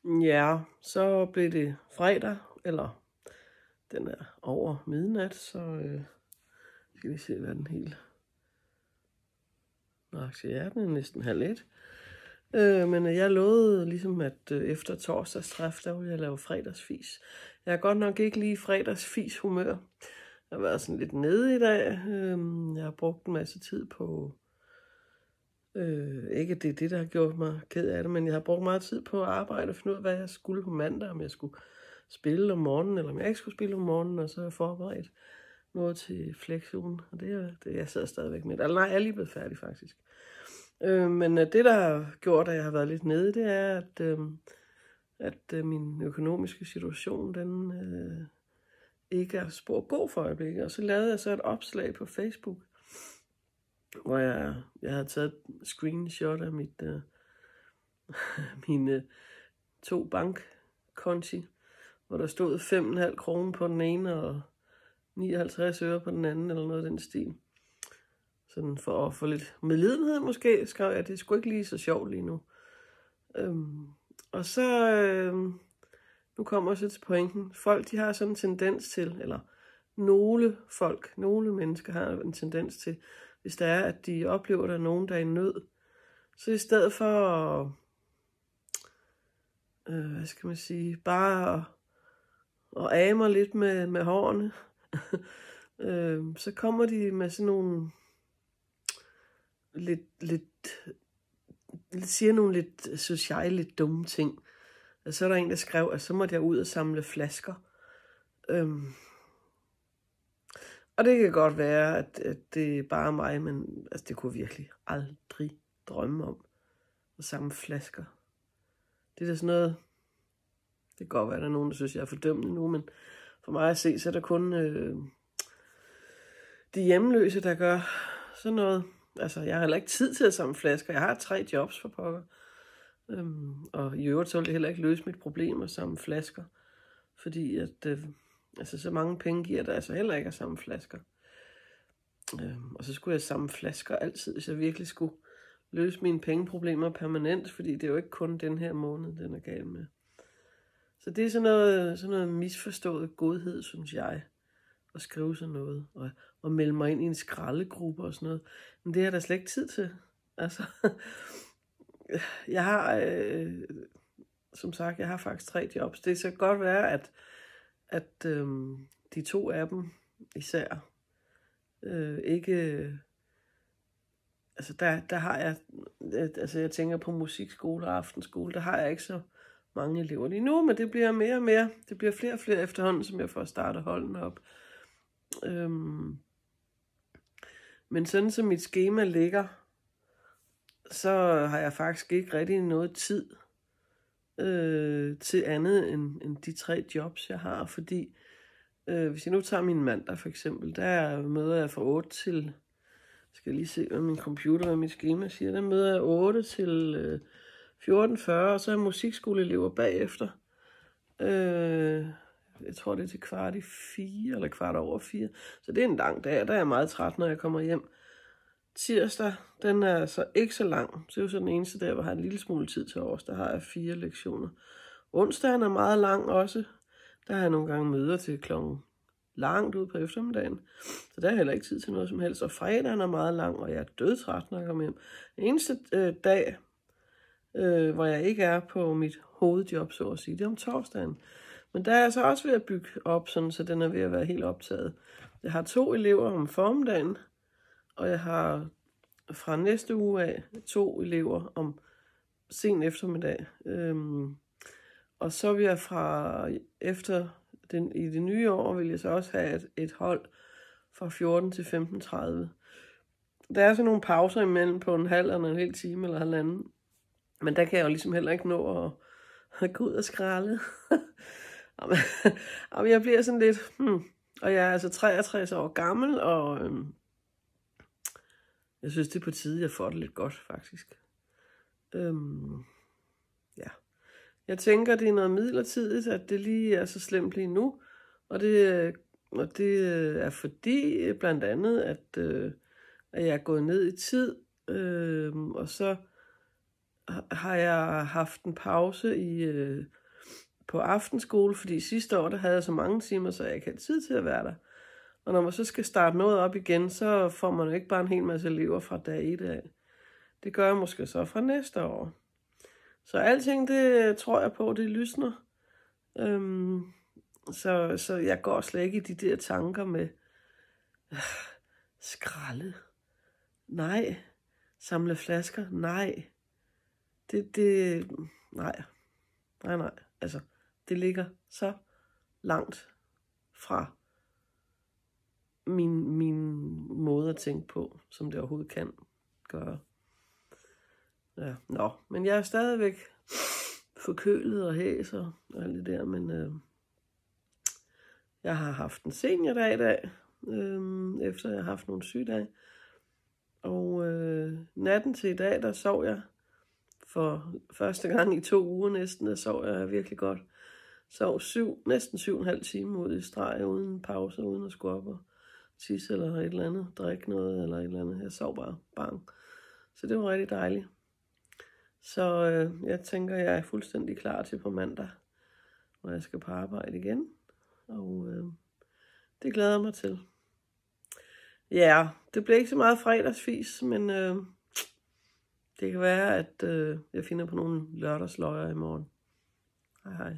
Ja, så blev det fredag, eller den er over midnat, så skal vi se, hvad den helt nøjagtigt er. Den er næsten 12:30. Men jeg lovede ligesom, at efter torsdagstræf, der ville jeg lave fredagsfis. Jeg er godt nok ikke lige fredagsfis humør. Jeg har været sådan lidt nede i dag. Jeg har brugt en masse tid på... ikke at det er det, der har gjort mig ked af det, men jeg har brugt meget tid på at arbejde og finde ud af, hvad jeg skulle på mandag, om jeg skulle spille om morgenen, eller om jeg ikke skulle spille om morgenen, og så har jeg forberedt noget til flexugen, og det er det, jeg sidder stadigvæk med. Eller nej, jeg er lige blevet færdig faktisk. Men det, der har gjort, at jeg har været lidt nede, det er, at min økonomiske situation, den ikke er spor god for øjeblikket. Og så lavede jeg så et opslag på Facebook, hvor jeg havde taget et screenshot af mine 2 bankkonti, hvor der stod 5,5 kroner på den ene og 59 øre på den anden, eller noget af den stil. Sådan for at få lidt medlidenhed måske, skrev jeg, det er sgu ikke lige så sjovt lige nu. Og så, nu kommer jeg så til pointen. Folk, de har sådan en tendens til, eller nogle mennesker har en tendens til, hvis der er, at de oplever, at der er nogen, der er i nød, så i stedet for at, hvad skal man sige, bare at amer lidt med hårene, så kommer de med sådan nogle siger nogle lidt, synes jeg, lidt dumme ting. Og så er der en, der skrev, at så måtte jeg ud og samle flasker. Og det kan godt være, at det er bare mig, men altså, det kunne virkelig aldrig drømme om at samle flasker. Det er da sådan noget, det kan godt være, at der er nogen, der synes, jeg er fordømmende nu, men for mig at se, så er der kun de hjemløse, der gør sådan noget. Altså, jeg har heller ikke tid til at samle flasker. Jeg har 3 jobs for pokker. Og i øvrigt, så vil det heller ikke løse mit problem at samle flasker. Fordi at, så mange penge giver der altså heller ikke at samle flasker. Og så skulle jeg samle flasker altid, hvis jeg virkelig skulle løse mine pengeproblemer permanent. Fordi det er jo ikke kun den her måned, den er gal med. Så det er sådan noget misforstået godhed, synes jeg. At skrive sådan noget. Og melde mig ind i en skraldegruppe og sådan noget. Men det har jeg da slet ikke tid til. Altså, jeg har, som sagt, jeg har faktisk 3 jobs. Det kan godt være, at de 2 af dem især ikke... Altså, der har jeg... Altså, jeg tænker på musikskole og aftenskole. Der har jeg ikke så mange elever lige nu, men det bliver mere og mere. Det bliver flere og flere efterhånden, som jeg får startet holdene op. Men sådan som mit schema ligger, så har jeg faktisk ikke rigtig noget tid til andet end de 3 jobs, jeg har. Fordi hvis jeg nu tager min mandag for eksempel, der møder jeg fra 8 til... Skal jeg lige se, hvad min computer og mit schema siger. Der møder jeg 8 til 14:40, og så er musikskoleelever bagefter. Jeg tror, det er til 4:15 eller 4:15. Så det er en lang dag, der er jeg meget træt, når jeg kommer hjem. Tirsdag, den er så ikke så lang. Så det er jo så den eneste dag, hvor jeg har en lille smule tid til overs. Der har jeg 4 lektioner. Onsdagen er meget lang også. Der har jeg nogle gange møder til klokken langt ud på eftermiddagen. Så der er heller ikke tid til noget som helst. Og fredagen er meget lang, og jeg er dødtræt, når jeg kommer hjem. Den eneste dag, hvor jeg ikke er på mit hovedjob, så at sige, det er om torsdagen. Men der er jeg så også ved at bygge op, sådan, så den er ved at være helt optaget. Jeg har 2 elever om formiddagen, og jeg har fra næste uge af 2 elever om sen eftermiddag. Og så vil jeg i det nye år, vil jeg så også have et hold fra 14 til 15:30. Der er så nogle pauser imellem på en halv eller en hel time eller halvanden. Men der kan jeg jo ligesom heller ikke nå at gå ud og skralde. Og jeg bliver sådan lidt... Og jeg er altså 63 år gammel, og jeg synes, det er på tide, jeg får det lidt godt, faktisk. Ja. Jeg tænker, det er noget midlertidigt, at det lige er så slemt lige nu. Og det er fordi, blandt andet, at jeg er gået ned i tid, og så har jeg haft en pause på aftenskole, fordi sidste år, der havde jeg så mange timer, så jeg ikke havde tid til at være der. Og når man så skal starte noget op igen, så får man jo ikke bare en hel masse elever fra dag 1 af. Det gør jeg måske så fra næste år. Så alting, det tror jeg på, det lysner. Så jeg går slet ikke i de der tanker med skralde. Nej. Samle flasker. Nej. Nej. Nej. Altså, det ligger så langt fra min måde at tænke på, som det overhovedet kan gøre. Ja, men jeg er stadigvæk forkølet og hæser og alt det der, men jeg har haft en seniordag i dag, efter jeg har haft nogle sygedage. Og natten til i dag, der sov jeg for første gang i 2 uger næsten, der sov jeg virkelig godt. Sov næsten 7,5 timer ud i streg, uden pause, uden at skulle op og tisse eller et eller andet, drikke noget eller et eller andet. Jeg sov bare bang. Så det var rigtig dejligt. Så jeg tænker, jeg er fuldstændig klar til på mandag, hvor jeg skal på arbejde igen. Og det glæder jeg mig til. Ja, det bliver ikke så meget fredagsfis, men det kan være, at jeg finder på nogle lørdagsløjer i morgen. Hej hej.